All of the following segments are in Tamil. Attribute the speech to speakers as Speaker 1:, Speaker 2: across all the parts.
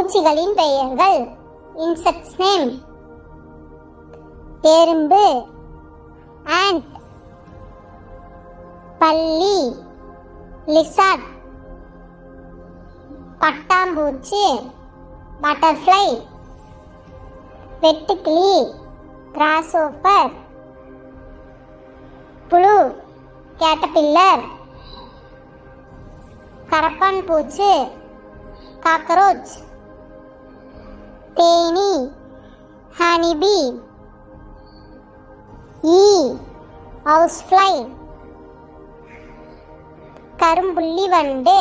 Speaker 1: பூச்சிகளின் பெயர்கள். Insects name. எறும்பு ant, பல்லி lizard, பட்டாம்பூச்சி butterfly, வெட்டுக்கிளி grasshopper, புழு caterpillar, கரப்பான் பூச்சி cockroach, தேனி honeybee, housefly, கரும்புள்ளி வண்டு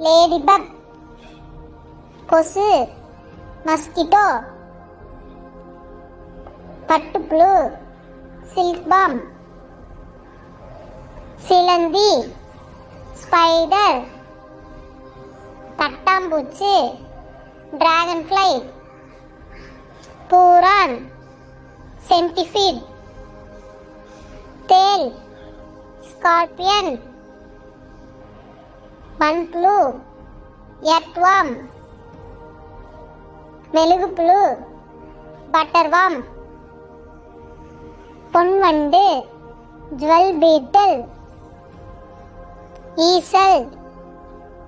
Speaker 1: ladybug, கொசு mosquito, பட்டுப்புழு silkworm, சிலந்தி spider, தட்டாம்பூச்சி dragonfly, பூரான் centipede, தேல் scorpion, மண்புழு earthworm, மெழுகுப்புழு butterworm, பொன்வண்டு jewel beetle, ஈசல்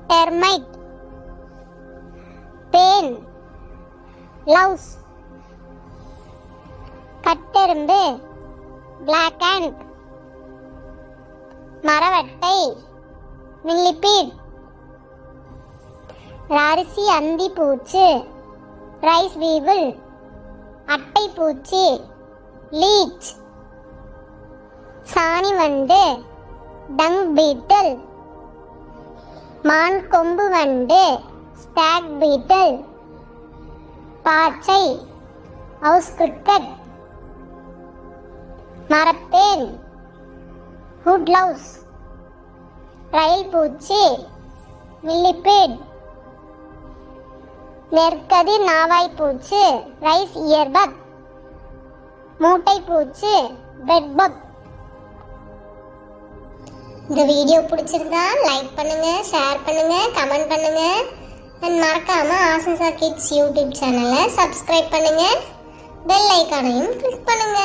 Speaker 1: termite, பேன் louse, கட்டெறும்பு black ant, மரவட்டை millipede, அரிசி அந்தி பூச்சி rice weevil, அட்டை பூச்சி leech, சாணி வண்டு dung beetle, மான் கொம்பு வண்டு stag beetle, பாச்சை house cricket, மரப்பேன் wood louse, ரயில் பூச்சி millipede, நெற்கதிர் நாவாய் பூச்சி rice earbug, மூட்டை பூச்சி bedbug. இந்த வீடியோ பிடிச்சிருந்தா லைக் பண்ணுங்க, ஷேர் பண்ணுங்க, கமெண்ட் பண்ணுங்க. அண்ட் மறக்காம ஆசன்சா கிட்ஸ் யூடியூப் சேனலை சப்ஸ்கிரைப் பண்ணுங்க. பெல் ஐகானையும் கிளிக் பண்ணுங்க.